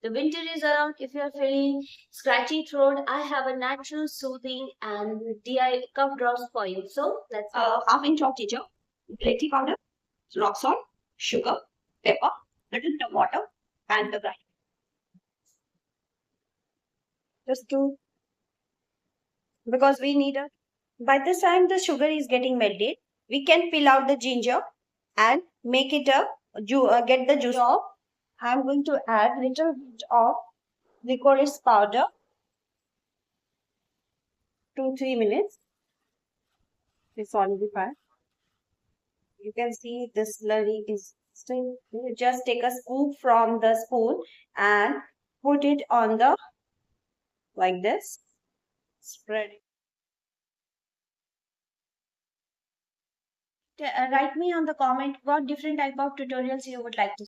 The winter is around. If you are feeling scratchy throat, I have a natural soothing and DI cough drops for you. So let's half inch of ginger, black tea powder, rock salt, sugar, pepper, little bit of water, and the grind. Just to because we need a. By this time the sugar is getting melted, we can peel out the ginger and make it a get the juice off. I'm going to add little bit of licorice powder, 2-3 minutes. It's already fine. You can see this slurry is still. You just take a scoop from the spoon and put it on the like this. Spread it. Write me on the comment what different type of tutorials you would like to